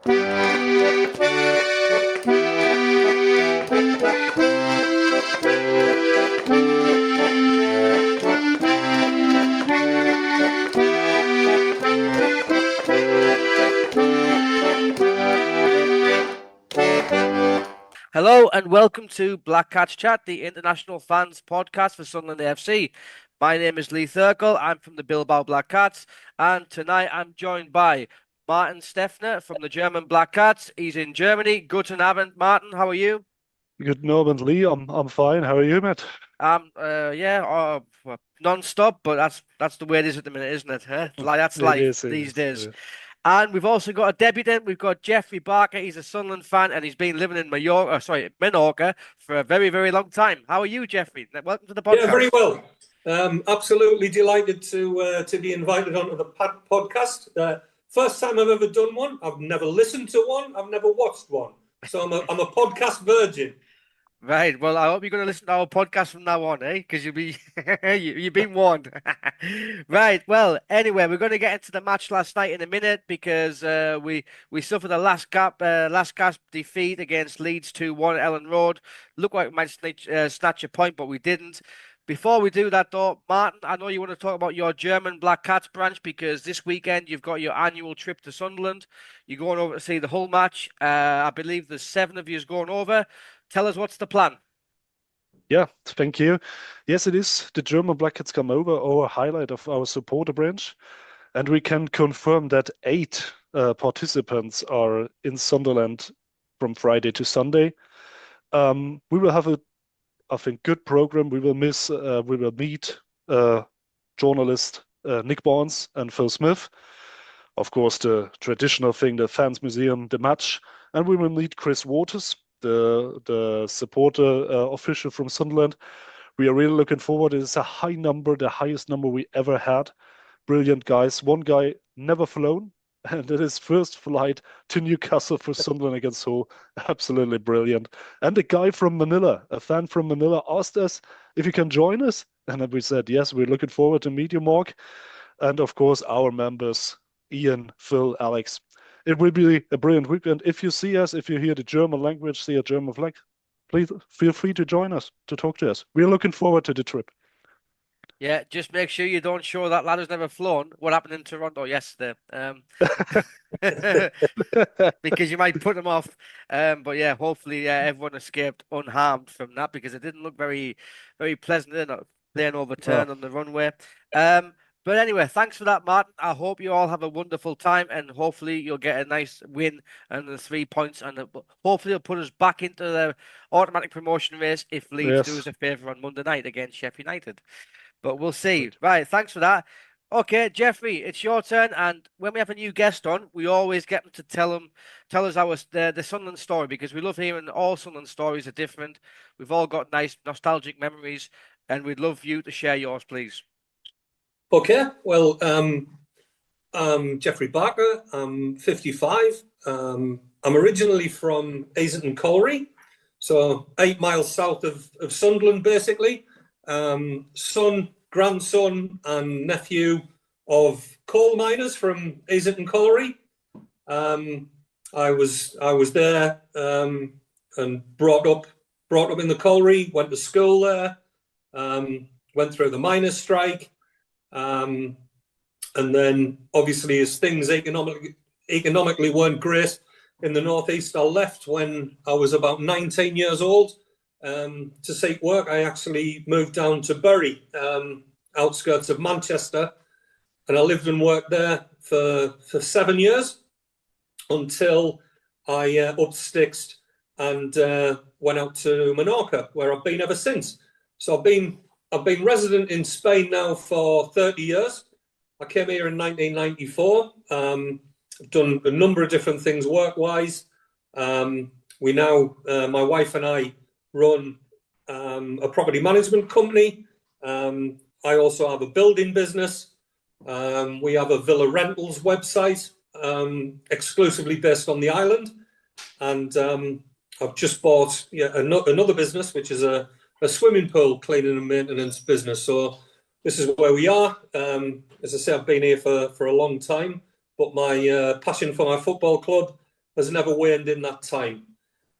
Hello and welcome to Black Cats Chat, the international fans podcast for Sunderland AFC. My name is Lee Thirkell. I'm from the Bilbao Black Cats, and tonight I'm joined by Martin Steffner from the German Black Cats. He's in Germany. Guten Abend, Martin. How are you? Good Abend, Lee. I'm fine. How are you, mate? Well, non-stop, but that's the way it is at the minute, isn't it? Huh? That's It life is. these days. Yeah. And we've also got a debutant. We've got Jeffrey Barker. He's a Sunderland fan, and he's been living in Menorca for a very, very long time. How are you, Jeffrey? Welcome to the podcast. Yeah, very well. Absolutely delighted to be invited onto the podcast. First time I've ever done one. I've never listened to one. I've never watched one. So I'm a podcast virgin. Right. Well, I hope you're going to listen to our podcast from now on, eh? Because you've been warned. Right. Well, anyway, we're going to get into the match last night in a minute because we suffered a last gasp defeat against Leeds 2-1 at Ellen Road. Looked like we might snatch a point, but we didn't. Before we do that, though, Martin, I know you want to talk about your German Black Cats branch because this weekend you've got your annual trip to Sunderland. You're going over to see the whole match. I believe there's 7 of you going over. Tell us what's the plan. Yeah, thank you. Yes, it is. The German Black Cats come over, our highlight of our supporter branch. And we can confirm that 8 participants are in Sunderland from Friday to Sunday. We will have I think, good program. We will meet journalist Nick Barnes and Phil Smith. Of course, the traditional thing, the fans museum, the match. And we will meet Chris Waters, the supporter official from Sunderland. We are really looking forward. It is a high number, the highest number we ever had. Brilliant guys. One guy never flown, and it is first flight to Newcastle for Sunderland against Hull. Absolutely brilliant. And a guy from Manila, a fan from Manila, asked us if you can join us. And then we said, yes, we're looking forward to meet you, Mark. And of course, our members, Ian, Phil, Alex. It will be a brilliant weekend. If you see us, if you hear the German language, see a German flag, please feel free to join us, to talk to us. We're looking forward to the trip. Yeah, just make sure you don't show that lad who's never flown what happened in Toronto yesterday. Because you might put them off. But yeah, hopefully everyone escaped unharmed from that because it didn't look very, very pleasant, did it? Plane overturned on the runway. But anyway, thanks for that, Martin. I hope you all have a wonderful time and hopefully you'll get a nice win and the 3 points and hopefully it'll put us back into the automatic promotion race if Leeds do us a favour on Monday night against Sheffield United. But we'll see. Right, thanks for that. Okay, Jeffrey, it's your turn. And when we have a new guest on, we always get them to tell us the Sunderland story because we love hearing all Sunderland stories are different. We've all got nice nostalgic memories and we'd love you to share yours, please. Okay, well, I'm Jeffrey Barker. I'm 55. I'm originally from Easington Colliery, so 8 miles south of Sunderland, basically. Son, grandson, and nephew of coal miners from Easington Colliery. I was there and brought up in the colliery. Went to school there. Went through the miners' strike. And then obviously as things economically weren't great in the northeast, I left when I was about 19 years old to seek work. I actually moved down to Bury, outskirts of Manchester, and I lived and worked there for 7 years until I upped sticks and went out to Menorca, where I've been ever since. So I've been resident in Spain now for 30 years. I came here in 1994. I've done a number of different things work-wise. We now, my wife and I, run a property management company. I also have a building business. We have a villa rentals website exclusively based on the island. And I've just bought another business, which is a swimming pool cleaning and maintenance business. So this is where we are. As I say, I've been here for a long time, but my passion for my football club has never waned in that time.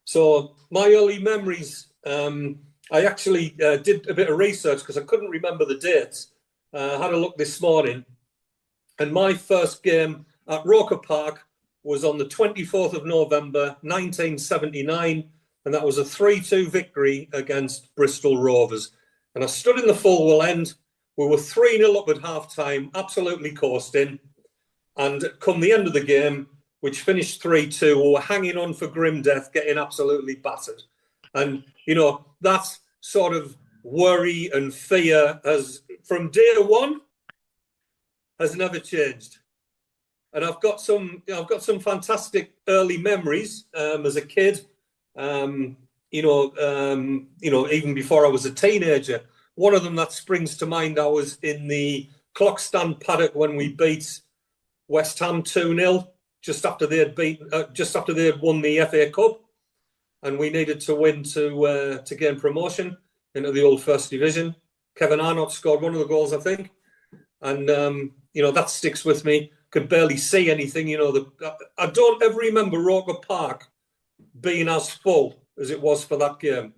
So my early memories, I actually did a bit of research because I couldn't remember the dates. I had a look this morning, and my first game at Roker Park was on the 24th of November 1979, and that was a 3-2 victory against Bristol Rovers. And I stood in the full well end. We were 3-0 up at half-time, absolutely coasting. And come the end of the game, which finished 3-2, we were hanging on for grim death, getting absolutely battered. And, you know, that sort of worry and fear has, from day one, has never changed. And I've got some fantastic early memories as a kid. Even before I was a teenager. One of them that springs to mind, I was in the clock stand paddock when we beat West Ham 2-0 just after they had won the FA Cup, and we needed to win to gain promotion into the old First Division. Kevin Arnott scored one of the goals, I think, and that sticks with me. Could barely see anything. I don't ever remember Roker Park being as full as it was for that game,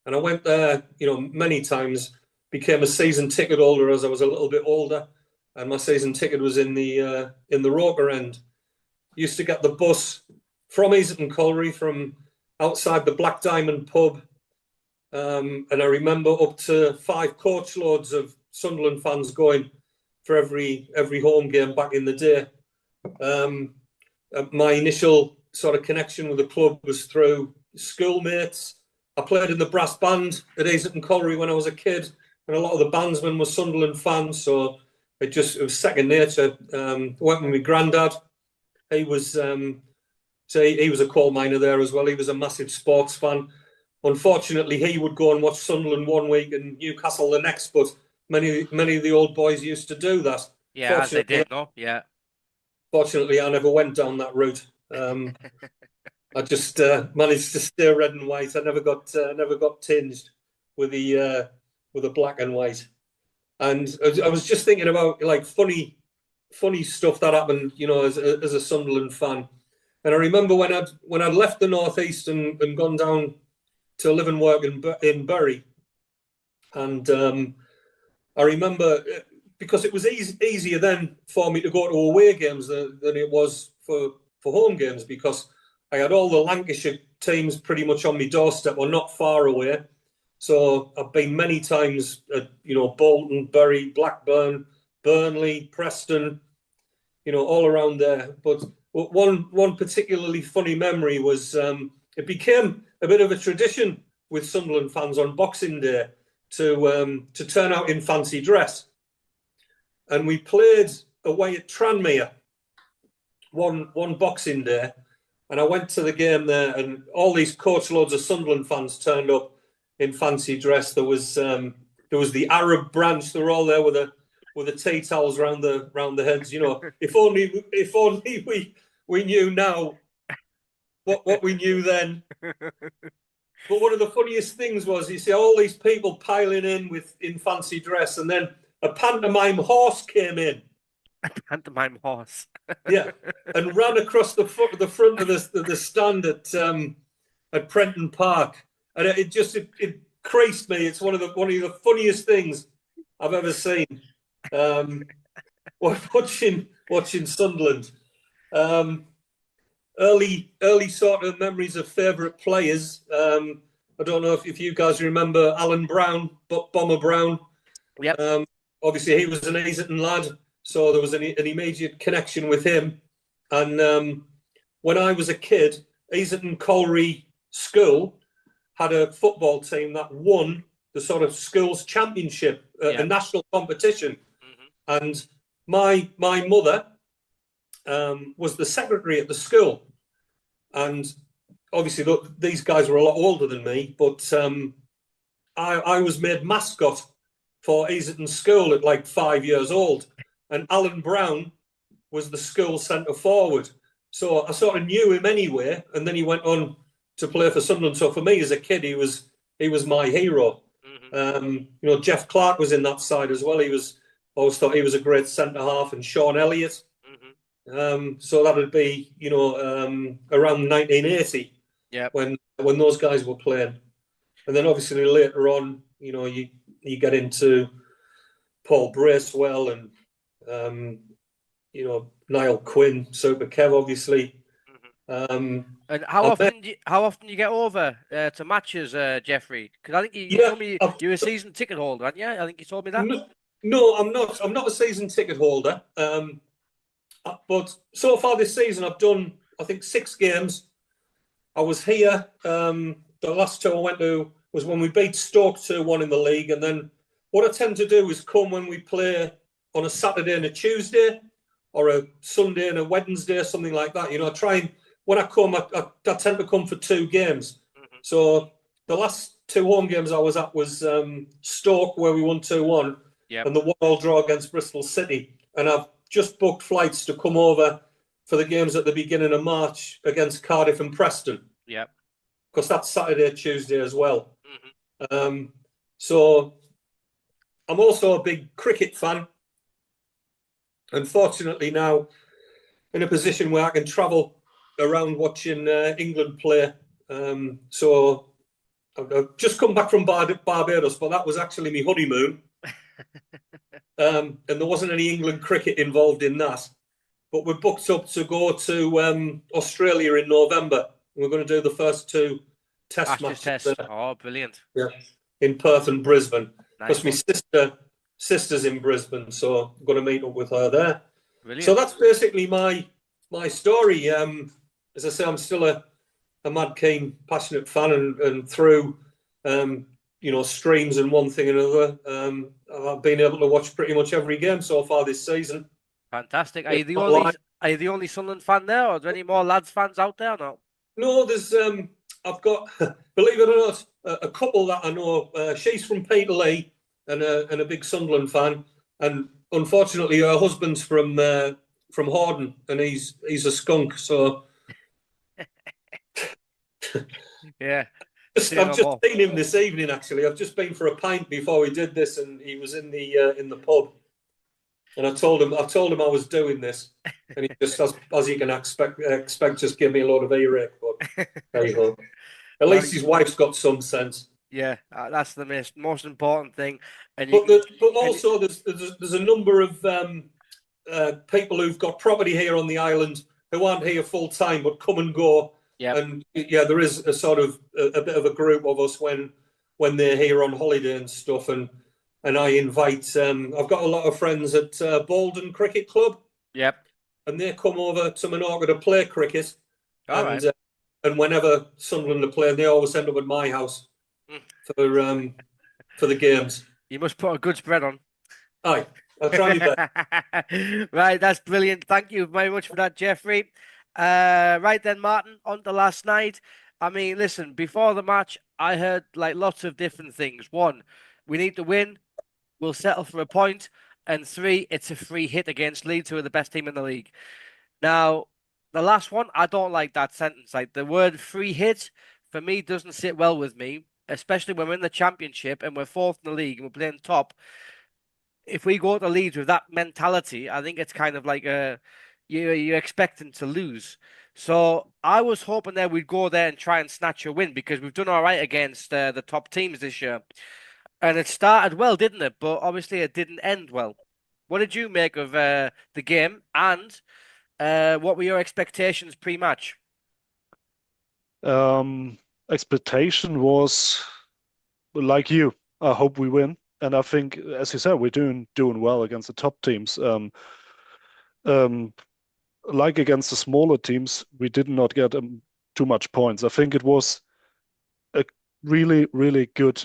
and I went there, many times. Became a season ticket holder as I was a little bit older, and my season ticket was in the Roker end. Used to get the bus from Easington Colliery, from outside the Black Diamond pub, and I remember up to 5 coach loads of Sunderland fans going for every home game back in the day. My initial sort of connection with the club was through schoolmates. I played in the brass band at Easington Colliery when I was a kid, and a lot of the bandsmen were Sunderland fans, so it was second nature. I went with my granddad. He was he was a coal miner there as well. He was a massive sports fan. Unfortunately, he would go and watch Sunderland one week and Newcastle the next, but many of the old boys used to do that. Yeah, as they did, no? Yeah. Fortunately, I never went down that route. I just managed to stay red and white. I never got tinged with the black and white. And I was just thinking about like funny stuff that happened, as a Sunderland fan. And I remember when I'd left the northeast and gone down to live and work in Bury, and I remember because it was easier then for me to go to away games than it was for home games, because I had all the Lancashire teams pretty much on my doorstep or not far away. So I've been many times at, Bolton, Bury, Blackburn, Burnley, Preston, all around there. But one particularly funny memory was it became a bit of a tradition with Sunderland fans on Boxing Day to turn out in fancy dress. And we played away at Tranmere one Boxing Day, and I went to the game there, and all these coach loads of Sunderland fans turned up in fancy dress. There was the Arab branch. They were all there with the tea towels round the heads. If only we knew now what we knew then. But one of the funniest things was, you see all these people piling in fancy dress, and then a pantomime horse came in. A pantomime horse. Yeah, and ran across the front of the stand at Prenton Park, and it creased me. It's one of the funniest things I've ever seen. Watching Sunderland. Early sort of memories of favourite players. I don't know if you guys remember Alan Brown, Bomber Brown. Yep. Obviously, he was an Easington lad, so there was an immediate connection with him. And when I was a kid, Easington Colliery School had a football team that won the sort of schools championship, a national competition. Mm-hmm. And my mother was the secretary at the school. And obviously, look, these guys were a lot older than me, but I was made mascot for Easington School at like 5 years old. And Alan Brown was the school centre forward. So I sort of knew him anyway. And then he went on to play for Sunderland. So for me as a kid, he was my hero. Mm-hmm. Jeff Clark was in that side as well. Always thought he was a great centre half, and Sean Elliott. Mm-hmm. So that would be, around 1980 Yeah. when those guys were playing. And then obviously later on, you get into Paul Bracewell and Niall Quinn, Super Kev, obviously. And how often do you get over to matches, Jeffrey? Because I think you told me you're a season ticket holder, aren't you? I think you told me that. No, I'm not. I'm not a season ticket holder. But so far this season, I've done, I think, 6 games. I was here. The last 2 I went to was when we beat Stoke 2-1 in the league. And then what I tend to do is come when we play on a Saturday and a Tuesday, or a Sunday and a Wednesday, something like that. I try and, when I come, I tend to come for 2 games. So the last 2 home games I was at was Stoke, where we won 2-1, and the 1-1 draw against Bristol City. And I've just booked flights to come over for the games at the beginning of March against Cardiff and Preston. Yeah. Because that's Saturday, Tuesday as well. So I'm also a big cricket fan. Unfortunately, now in a position where I can travel around watching England play. So I've just come back from Barbados, but that was actually my honeymoon. And there wasn't any England cricket involved in that. But we're booked up to go to Australia in November. We're going to do the first 2 test matches. Oh, brilliant. Yeah, in Perth and Brisbane. Nice. Because my sister's in Brisbane, so I'm going to meet up with her there. Brilliant. So that's basically my story. As I say, I'm still a mad keen, passionate fan, and through streams and one thing and another, I've been able to watch pretty much every game so far this season. Fantastic. Are you the only Sunderland fan there, or are there any more lads fans out there? No. No, there's I've got, believe it or not, a couple that I know. She's from Peterlee and a big Sunderland fan, and unfortunately her husband's from Horden, and he's a skunk. So yeah. I've just seen him this evening. Actually, I've just been for a pint before we did this, and he was in the pub. And I told him I was doing this, and he just, as you can expect, just give me a load of earache. But there you go. At least his wife's got some sense. Yeah, that's the most important thing. But also there's a number of people who've got property here on the island who aren't here full time but come and go. Yeah. And there is a sort of a bit of a group of us when they're here on holiday and stuff, and I invite. I've got a lot of friends at Bolden Cricket Club. Yep. And they come over to Menorca to play cricket. All right. And whenever Sunderland are playing, they always end up at my house for the games. You must put a good spread on. Aye, I'll try my best. Right, that's brilliant. Thank you very much for that, Jeffrey. Right then, Martin, on to last night. I mean, listen, before the match, I heard lots of different things. 1, we need to win. We'll settle for a point. And 3, it's a free hit against Leeds, who are the best team in the league. Now, the last one, I don't like that sentence. Like, the word free hit, for me, doesn't sit well with me, especially when we're in the Championship and we're 4th in the league and we're playing top. If we go to Leeds with that mentality, I think it's kind of like you're expecting to lose. So I was hoping that we'd go there and try and snatch a win, because we've done all right against the top teams this year. And it started well, didn't it? But obviously it didn't end well. What did you make of the game, and what were your expectations pre-match? Expectation was like you. I hope we win, and I think, as you said, we're doing well against the top teams. Like against the smaller teams, we did not get too much points. I think it was a really, really good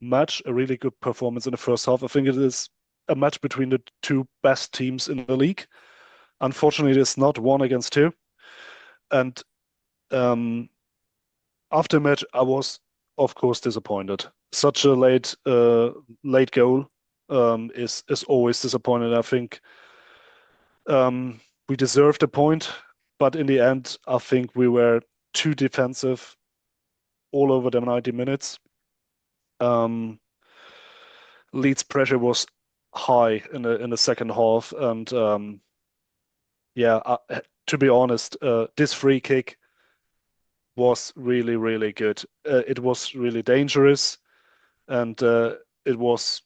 match, a really good performance in the first half. I think it is a match between the 2 best teams in the league. Unfortunately, it's not 1 against 2. And after match, I was, of course, disappointed. Such a late goal is always disappointing. I think we deserved a point, but in the end, I think we were too defensive all over the 90 minutes. Leeds' pressure was high in the second half, and yeah, to be honest, this free kick was really, really good. It was really dangerous, and it was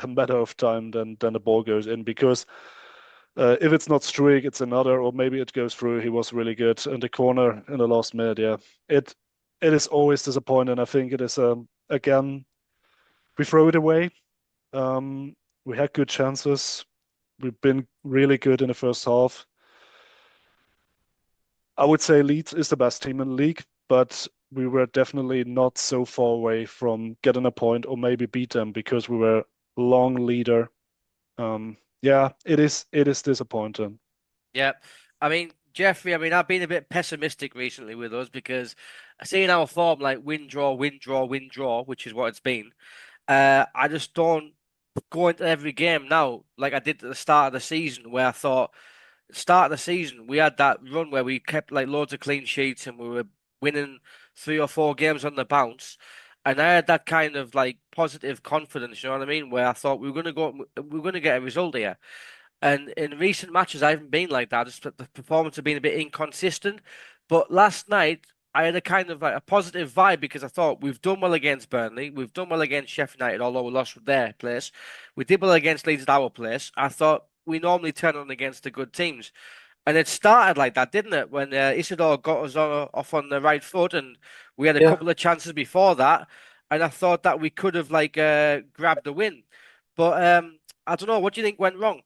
a matter of time then the ball goes in because if it's not Struijk, it's another, or maybe it goes through. He was really good in the corner in the last minute. Yeah, it is always disappointing. I think it is again we throw it away. Um, we had good chances. We've been really good in the first half. I would say Leeds is the best team in the league, but we were definitely not so far away from getting a point or maybe beat them because we were long leader. Yeah, it is disappointing. Yeah. I mean, Jeffrey, I've been a bit pessimistic recently with us because seeing our form like win, draw, win, draw, win, draw, which is what it's been, I just don't go into every game now like I did at the start of the season where I thought start of the season, we had that run where we kept like loads of clean sheets and we were winning 3 or 4 games on the bounce. And I had that kind of like positive confidence, you know what I mean? Where I thought we were going to get a result here. And in recent matches, I haven't been like that. Just the performance have been a bit inconsistent. But last night, I had a kind of like a positive vibe because I thought we've done well against Burnley, we've done well against Sheffield United, although we lost with their place. We did well against Leeds at our place. I thought we normally turn on against the good teams. And it started like that, didn't it? When Isidore got us off on the right foot, and we had a Yeah. couple of chances before that, and I thought that we could have like grabbed the win. But I don't know. What do you think went wrong?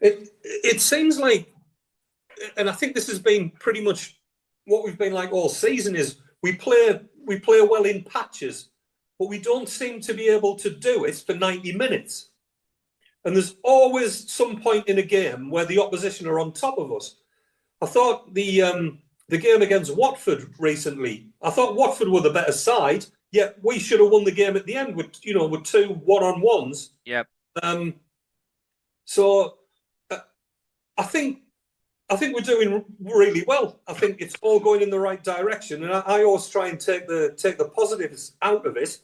It seems like, and I think this has been pretty much what we've been like all season, is we play well in patches, but we don't seem to be able to do it for 90 minutes. And there's always some point in a game where the opposition are on top of us. I thought the game against Watford recently, I thought Watford were the better side, yet we should have won the game at the end with with 2 1-on-1s. Yep. So I think we're doing really well. I think it's all going in the right direction, and I always try and take the positives out of it.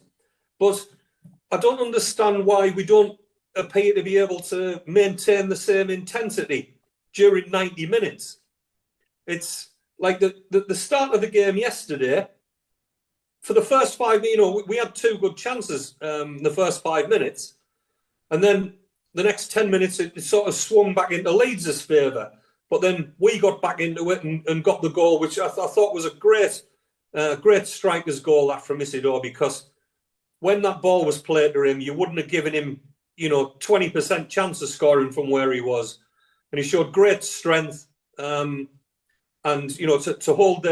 But I don't understand why we don't appear to be able to maintain the same intensity during 90 minutes. It's like the start of the game yesterday. For the first 5, we had 2 good chances the first 5 minutes, and then the next 10 minutes it sort of swung back into Leeds' favour. But then we got back into it and got the goal, which I thought was a great striker's goal, that from Isidore, because when that ball was played to him, you wouldn't have given him, 20% chance of scoring from where he was. And he showed great strength. And, to hold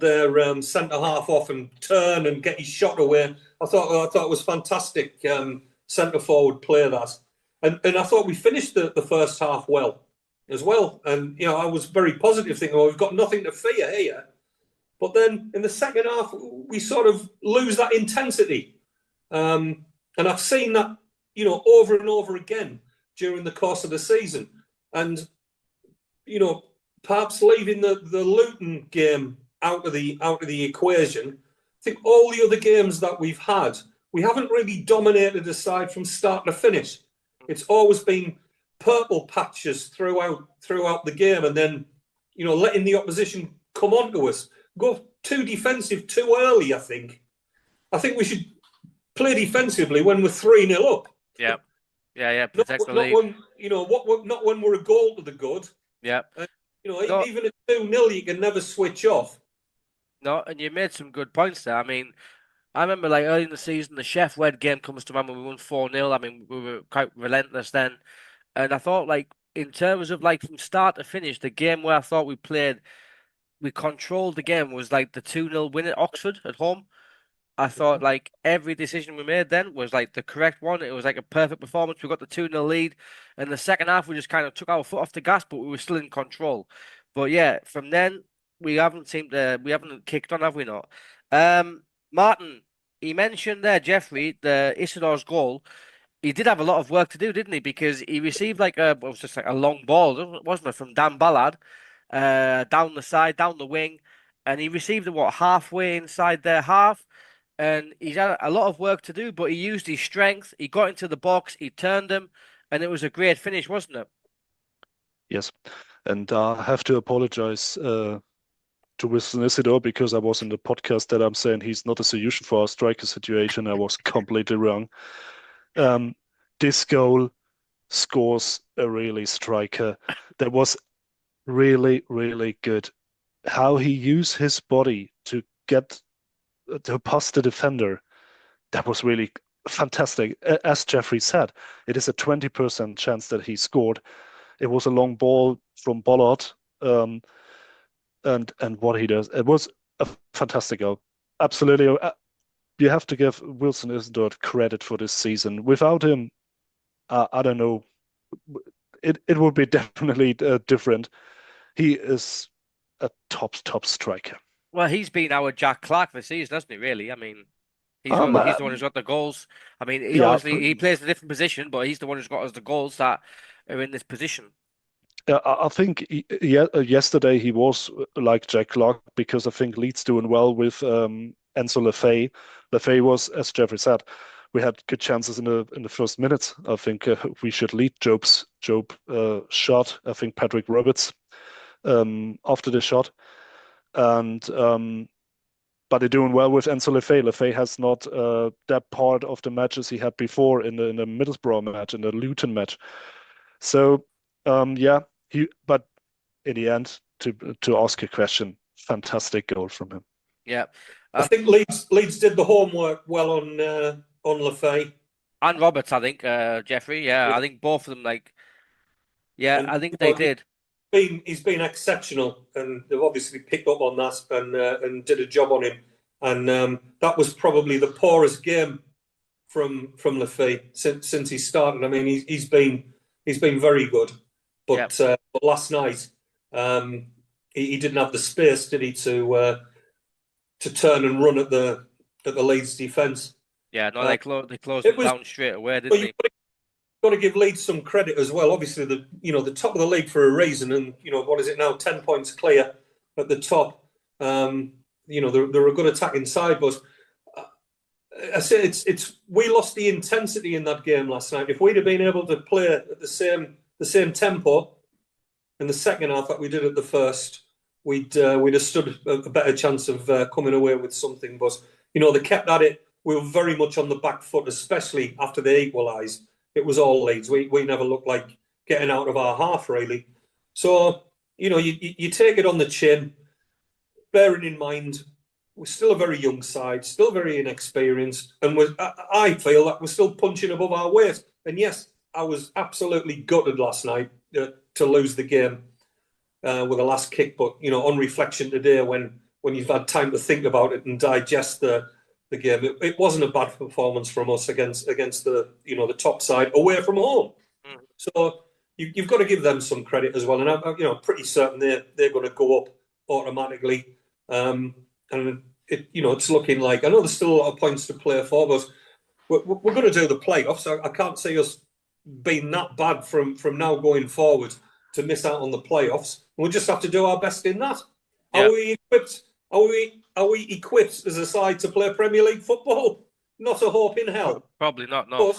their centre half off and turn and get his shot away, I thought it was fantastic centre forward play, that. And I thought we finished the first half well as well. And, I was very positive, thinking, we've got nothing to fear here. But then in the second half, we sort of lose that intensity. And I've seen that, over and over again during the course of the season. And, perhaps leaving the Luton game out of the equation, I think all the other games that we've had, we haven't really dominated the side from start to finish. It's always been purple patches throughout the game, and then letting the opposition come onto us. Go too defensive too early. I think we should play defensively when we're 3-0 up. Yeah, Not when we're a goal to the good. Yeah. Even at 2-0, you can never switch off. No, and you made some good points there. I remember like early in the season, the Chef Wed game comes to mind when we won 4-0. We were quite relentless then. And I thought like in terms of like from start to finish, the game where I thought we controlled the game was like the 2-0 win at Oxford at home. I thought like every decision we made then was like the correct one. It was like a perfect performance. We got the 2-0 lead. And the second half, we just kind of took our foot off the gas, but we were still in control. But yeah, from then, we haven't kicked on, have we not? Martin, he mentioned there, Jeffrey, the Isidore's goal. He did have a lot of work to do, didn't he? Because he received it was just like a long ball, wasn't it, from Dan Ballard, down the side, down the wing, and he received it halfway inside their half, and he's had a lot of work to do, but he used his strength. He got into the box, he turned them, and it was a great finish, wasn't it? Yes, and I have to apologize to Wilson Isidore because I was in the podcast that I'm saying he's not a solution for our striker situation. I was completely wrong. Um, this goal scores a really striker that was really, really good. How he used his body to get to pass the defender, that was really fantastic. As Jeffrey said, it is a 20% chance that he scored. It was a long ball from Bollard, um, and what he does, it was a fantastic goal. Absolutely, you have to give Wilson Isidore credit for this season. Without him, I don't know. It would be definitely different. He is a top striker. Well, he's been our Jack Clark this season, hasn't he? Really, I mean, Um, he's uh, the one who's got the goals. I mean, he yeah, obviously he plays a different position, but he's the one who's got us the goals that are in this position. I think yesterday he was like Jack Clark because I think Leeds doing well with Enzo Lefay. Lefay was, as Jeffrey said, we had good chances in the first minutes. I think we should lead Job shot. I think Patrick Roberts after the shot, and but they're doing well with Enzo Lefay. Lefay has not that part of the matches he had before in the Middlesbrough match, in the Luton match. So yeah, but in the end, to ask a question, fantastic goal from him. Yeah, I think Leeds did the homework well on Lefay and Roberts, I think, Jeffrey. Yeah, I think both of them. Yeah, and I think they did. he's been exceptional, and they've obviously picked up on that and did a job on him. And that was probably the poorest game from Lefay since he started. I mean, he's been very good, but last night he didn't have the space, did he, to turn and run at the Leeds defence. Yeah, no, they closed them down straight away, didn't they? Got to give Leeds some credit as well. Obviously, the top of the league for a reason, and what is it now? 10 points clear at the top. They're a good attacking side, but I say it's we lost the intensity in that game last night. If we'd have been able to play at the same tempo in the second half that we did at the first, we'd have stood a better chance of coming away with something. But they kept at it. We were very much on the back foot, especially after they equalised. It was all Leeds. We never looked like getting out of our half, really. So, you take it on the chin, bearing in mind we're still a very young side, still very inexperienced, and I feel that we're still punching above our weight. And yes, I was absolutely gutted last night to lose the game with the last kick. But, on reflection today, when you've had time to think about it and digest the game, it wasn't a bad performance from us against the the top side away from home. So you've got to give them some credit as well, and I'm pretty certain they're going to go up automatically. And it's looking like, I know there's still a lot of points to play for, but we're going to do the playoffs. I can't see us being that bad from now going forward to miss out on the playoffs. We'll just have to do our best in that. Yeah. Are we equipped? Are we equipped as a side to play Premier League football? Not a hope in hell. Probably not. No.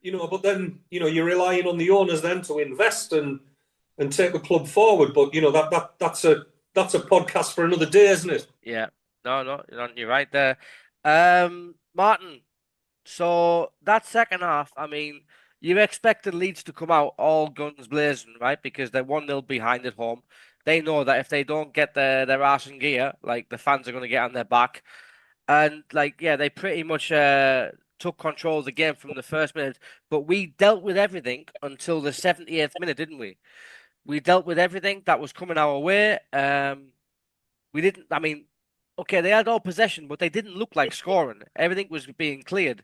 But then you're relying on the owners then to invest and take the club forward. But that's a podcast for another day, isn't it? Yeah. No, you're right there. Martin. So that second half, I mean, you expected Leeds to come out all guns blazing, right? Because they're 1-0 behind at home. They know that if they don't get their arse in gear, like the fans are going to get on their back. And they pretty much took control of the game from the first minute. But we dealt with everything until the 78th minute, didn't we? We dealt with everything that was coming our way. We didn't, I mean, okay, they had all possession, but they didn't look like scoring. Everything was being cleared.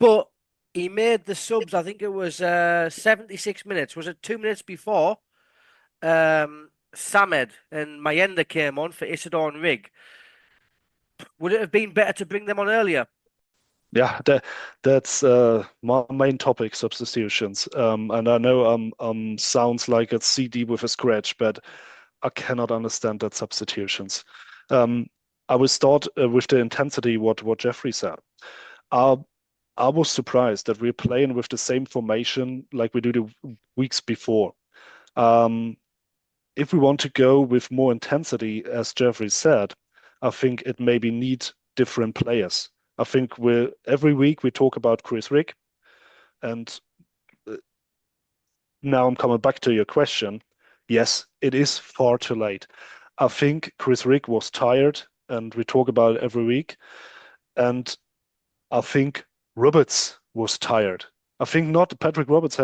But he made the subs, I think it was 76 minutes. Was it 2 minutes before? Samed and Mayenda came on for Isidore and Rig. Would it have been better to bring them on earlier? Yeah, that's my main topic, substitutions. And I know sounds like a CD with a scratch, but I cannot understand that substitutions. I will start with the intensity, what Jeffrey said. I was surprised that we're playing with the same formation like we do the weeks before. If we want to go with more intensity, as Jeffrey said, I think it maybe needs different players. I think every week we talk about Chris Rick, and now I'm coming back to your question. Yes, it is far too late. I think Chris Rick was tired, and we talk about it every week. And I think Roberts was tired. I think not Patrick Roberts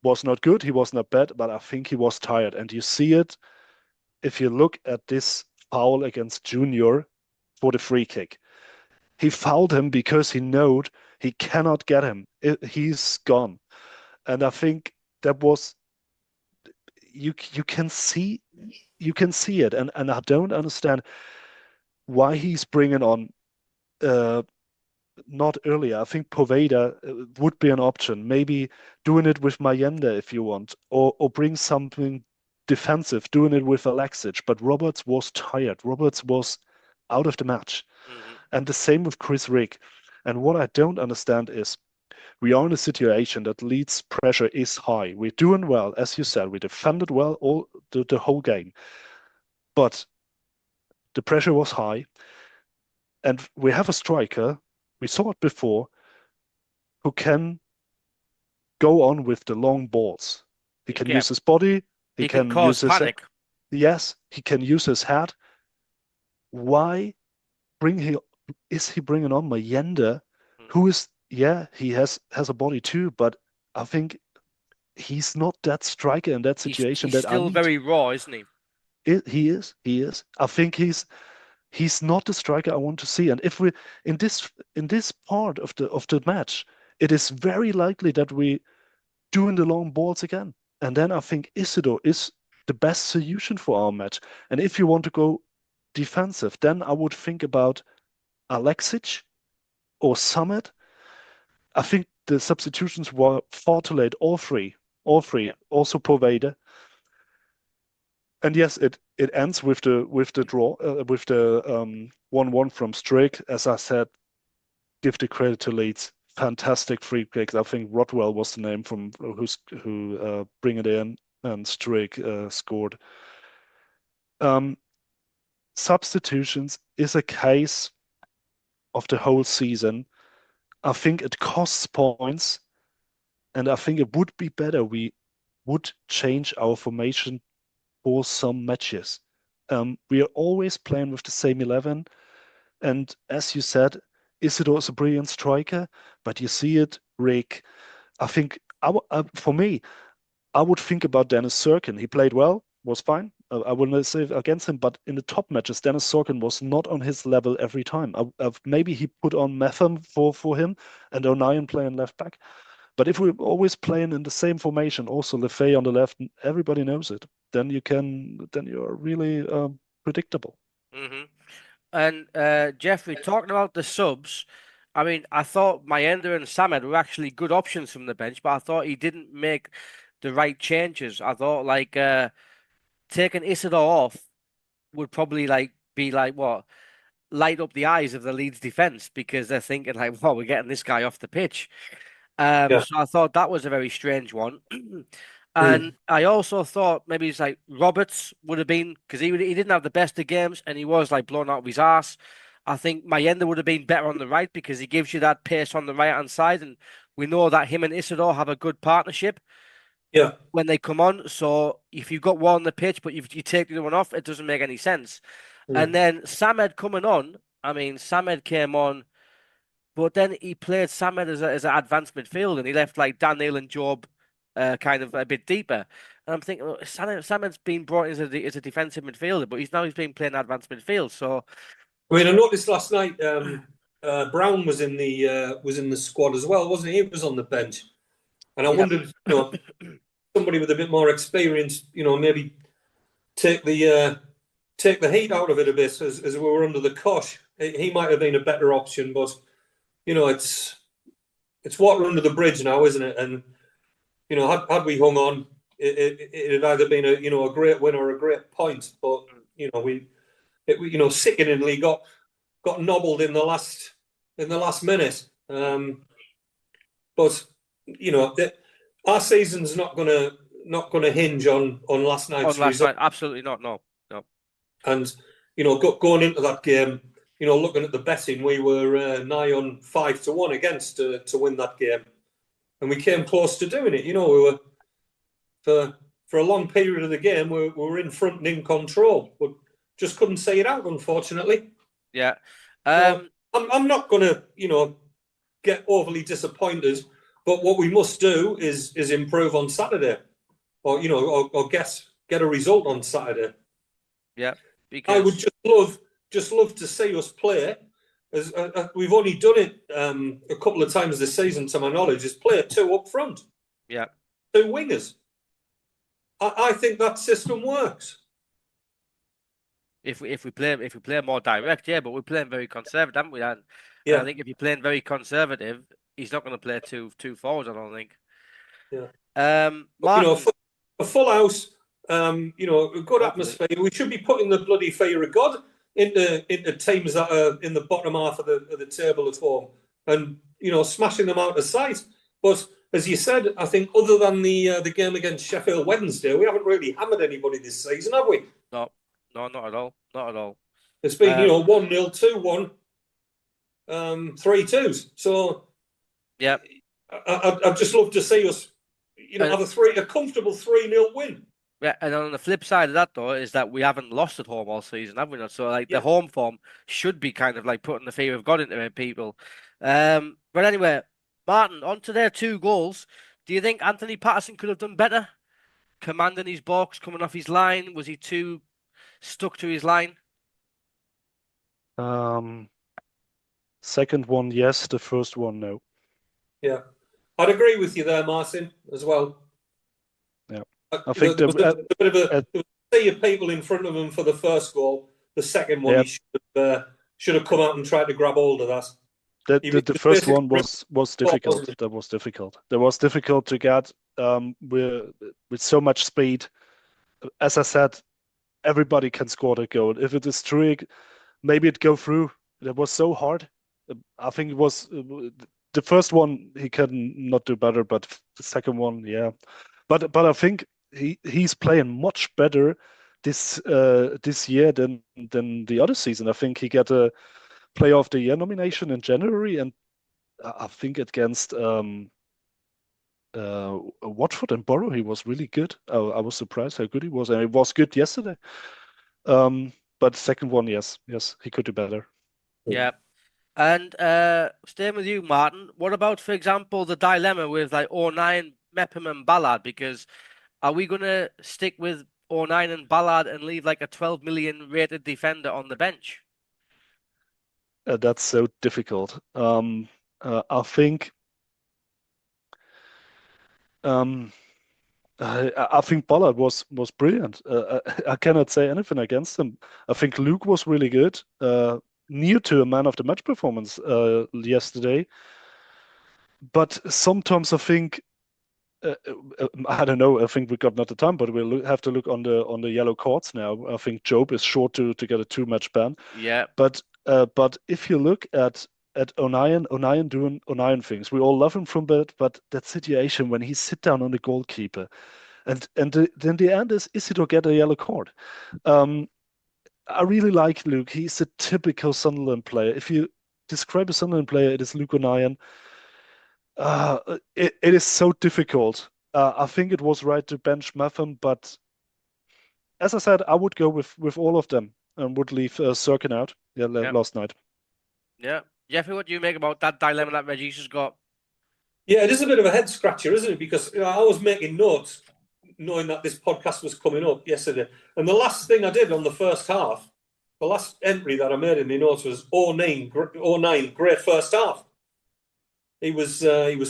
was not good. He was not bad, but I think he was tired. And you see it if you look at this foul against Junior for the free kick. He fouled him because he knowed he cannot get him. He's gone. And I think that was you can see it. And I don't understand why he's bringing on not earlier. I think Poveda would be an option. Maybe doing it with Mayenda if you want, or bring something defensive, doing it with Alexic. But Roberts was tired. Roberts was out of the match. Mm-hmm. And the same with Chris Rick. And what I don't understand is we are in a situation that Leeds pressure is high. We're doing well, as you said. We defended well all the whole game. But the pressure was high. And we have a striker, we saw it before, who can go on with the long balls. He can use his body. He can cause panic. Yes, he can use his head. Why is he bringing on Mayenda, who is, he has a body too, but I think he's not that striker in that situation he's that I still need. very raw, isn't he? He is. I think he's not the striker I want to see. And if we in this part of the match, it is very likely that we doing the long balls again. And then I think Isidore is the best solution for our match. And if you want to go defensive, then I would think about Alexic or Summit. I think the substitutions were far too late. All three, also Poveda. And yes, it ends with the draw, with the 1-1 from Strick. As I said, give the credit to Leeds. Fantastic free kicks. I think Rodwell was the name from who bring it in, and Strick scored. Substitutions is a case of the whole season. I think it costs points, and I think it would be better we would change our formation for some matches. We are always playing with the same 11, and as you said, Isidore is a brilliant striker, but you see it, Rick. I think for me, I would think about Dennis Serkin. He played well, was fine. I will not say against him, but in the top matches, Dennis Serkin was not on his level every time. Maybe he put on Metham for him and O'Nien playing left back. But if we're always playing in the same formation, also Lefay on the left, everybody knows it. Then you're really predictable. Mm-hmm. And Jeffrey, talking about the subs, I mean, I thought Mayenda and Samed were actually good options from the bench, but I thought he didn't make the right changes. I thought taking Isidore off would probably be light up the eyes of the Leeds defense, because they're thinking well, we're getting this guy off the pitch. So I thought that was a very strange one. And I also thought maybe it's Roberts would have been, because he didn't have the best of games and he was blown out of his arse. I think Mayenda would have been better on the right because he gives you that pace on the right hand side, and we know that him and Isidore have a good partnership. Yeah. When they come on, so if you've got one on the pitch but you take the other one off, it doesn't make any sense. And then Samed coming on, I mean, Samed came on, but then he played Samed as an advanced midfield, and he left Daniel and Job kind of a bit deeper. And I'm thinking, Samed's been brought in as a defensive midfielder, but he's been playing advanced midfield. So, I mean, I noticed last night Brown was in the squad as well, wasn't he? He was on the bench, and I wondered, somebody with a bit more experience, maybe take the heat out of it a bit as we were under the cosh. He might have been a better option, but it's water under the bridge now, isn't it? And had we hung on, it had either been a great win or a great point. But we sickeningly got nobbled in the last minute. But our season's not going to not going to hinge on last night's result. Absolutely not. No. And going into that game, looking at the betting, we were nigh on 5-1 against to win that game, and we came close to doing it. We were for a long period of the game, we were in front and in control, but just couldn't see it out, unfortunately. Yeah. I'm not going to, get overly disappointed, but what we must do is improve on Saturday, or get a result on Saturday. Yeah. Because I would just love to see us play. As we've only done it a couple of times this season, to my knowledge, is play 2 up front. Yeah. 2 wingers. I think that system works. If we play more direct, yeah, but we're playing very conservative, haven't we? And I think if you're playing very conservative, he's not going to play two forwards, I don't think. Yeah. Martin, a full house, a good atmosphere. We should be putting the bloody fear of God into teams that are in the bottom half of the table at home, and smashing them out of sight. But as you said, I think other than the game against Sheffield Wednesday, we haven't really hammered anybody this season, have we? No, not at all. Not at all. It's been 1-0, 2-1, 3-2s. So yeah, I'd just love to see us, have a comfortable 3-0 win. Yeah, and on the flip side of that, though, is that we haven't lost at home all season, have we not? So, the home form should be kind of like putting the fear of God into people. But anyway, Martin, on to their 2 goals. Do you think Anthony Patterson could have done better? Commanding his box, coming off his line. Was he too stuck to his line? Second one, yes. The first one, no. Yeah. I'd agree with you there, Martin, as well. Yeah. I think there was a bit of a sea of people in front of him for the first goal. The second one, he should have come out and tried to grab hold of that. The first one was difficult. That was difficult. That was difficult to get with so much speed. As I said, everybody can score the goal. If it is true, maybe it go through. That was so hard. I think it was the first one he can not do better, but the second one, yeah. But I think he's playing much better this year than the other season. I think he got a Player of the Year nomination in January, and I think against Watford and Borough he was really good. I was surprised how good he was, and it was good yesterday. But second one, yes, he could do better. Yeah. And staying with you, Martin, what about, for example, the dilemma with O'Nien, Mepham and Ballard? Because are we going to stick with O'Nien and Ballard and leave a 12 million rated defender on the bench? That's so difficult. I think I think Ballard was brilliant. I cannot say anything against him. I think Luke was really good. Near to a man of the match performance yesterday. But sometimes I think I don't know. I think we got not the time, but we'll have to look on the yellow cards now. I think Job is short to get a 2-match ban. Yeah. But if you look at O'Nien doing O'Nien things, we all love him from but that situation when he sit down on the goalkeeper, and then the end is he to get a yellow card. I really like Luke. He's a typical Sunderland player. If you describe a Sunderland player, it is Luke O'Nien. It is so difficult. I think it was right to bench Mepham, but as I said, I would go with all of them and would leave Sirkin out last night. Yeah. Jeffrey, what do you make about that dilemma that Reggie's just got? Yeah, it is a bit of a head scratcher, isn't it? Because I was making notes knowing that this podcast was coming up yesterday. And the last thing I did on the first half, the last entry that I made in my notes was 0-9, great first half. He was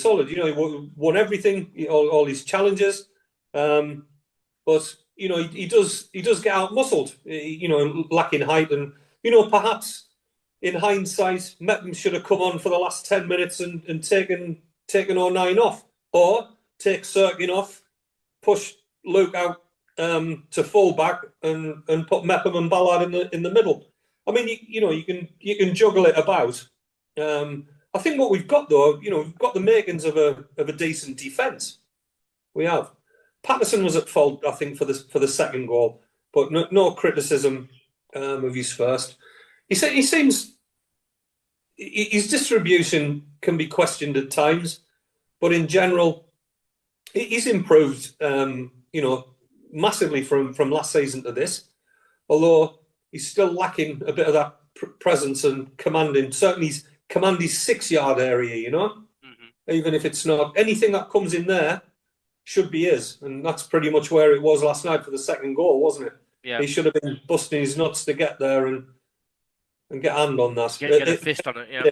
solid. He won everything, all his challenges. But he does get out muscled. Lacking height, and perhaps in hindsight, Mepham should have come on for the last 10 minutes and taken O'Nien off, or take Sirkin off, push Luke out to full back, and put Mepham and Ballard in the middle. I mean, you can juggle it about. I think what we've got though, we've got the makings of a decent defence. We have. Patterson was at fault, I think, for the second goal, but no criticism of his first. Seems his distribution can be questioned at times, but in general, he's improved, massively from last season to this. Although he's still lacking a bit of that presence and commanding. Certainly, he's command his 6-yard area. Even if it's not anything that comes in there, should be his, and that's pretty much where it was last night for the second goal, wasn't it? Yeah. He should have been busting his nuts to get there and get a hand on that. Get a fist on it, yeah.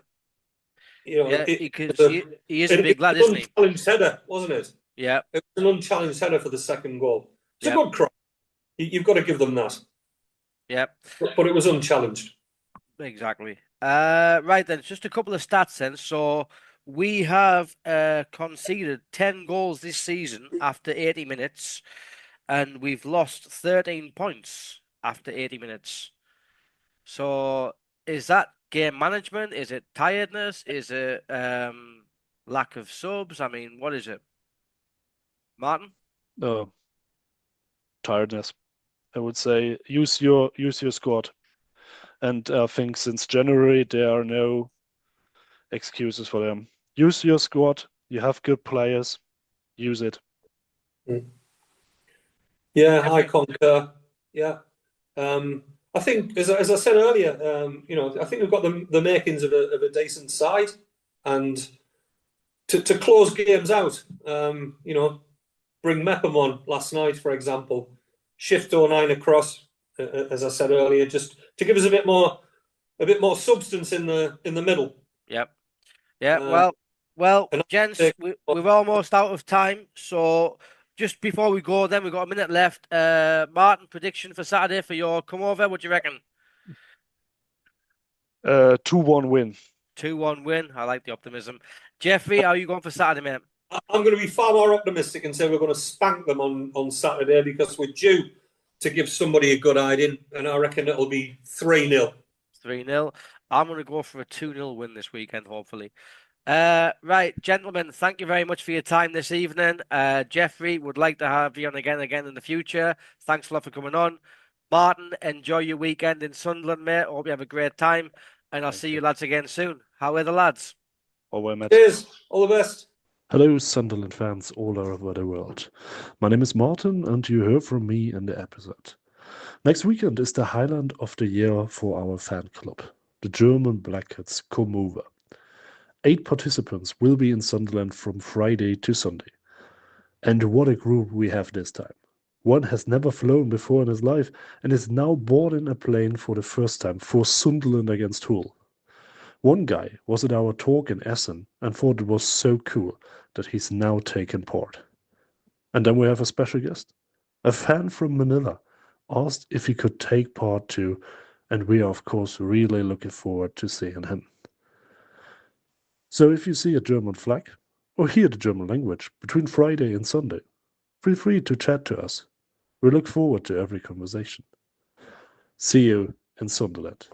Because he is a big lad, isn't he? It was an unchallenged header, wasn't it? Yeah. It was an unchallenged header for the second goal. It's a good cross. You've got to give them that. Yeah. But it was unchallenged. Exactly. Right then, just a couple of stats then. So we have conceded 10 goals this season after 80 minutes, and we've lost 13 points after 80 minutes. So is that game management? Is it tiredness? Is it lack of subs? I mean, what is it? Martin? Tiredness. I would say use your squad. And I think since January there are no excuses for them. Use your squad. You have good players. Use it. Yeah, I concur. Yeah. I think, as I said earlier, I think we've got the makings of a decent side, and to close games out. Bring Mepham on last night, for example. Shift 09 across, as I said earlier, just to give us a bit more substance in the middle. Yep. Yeah. Well, gents, we're almost out of time, so. Just before we go, then we've got a minute left. Martin, prediction for Saturday for your come over. What do you reckon? 2-1 win. 2-1 win. I like the optimism. Jeffrey, how are you going for Saturday, mate? I'm going to be far more optimistic and say we're going to spank them on Saturday, because we're due to give somebody a good hiding, and I reckon it'll be 3-0. 3-0. I'm going to go for a 2-0 win this weekend, hopefully. Right, gentlemen, thank you very much for your time this evening. Jeffrey, would like to have you on again in the future. Thanks a lot for coming on. Martin, enjoy your weekend in Sunderland, mate. Hope you have a great time, and I'll see you lads again soon. How are the lads? Cheers. All the best. Hello, Sunderland fans all over the world. My name is Martin, and you heard from me in the episode. Next weekend is the highlight of the year for our fan club, the German Blackcats Come Over. 8 participants will be in Sunderland from Friday to Sunday. And what a group we have this time. One has never flown before in his life and is now boarding a plane for the first time for Sunderland against Hull. One guy was at our talk in Essen and thought it was so cool that he's now taken part. And then we have a special guest. A fan from Manila asked if he could take part too, and we are of course really looking forward to seeing him. So if you see a German flag or hear the German language between Friday and Sunday, feel free to chat to us. We look forward to every conversation. See you in Sunderland.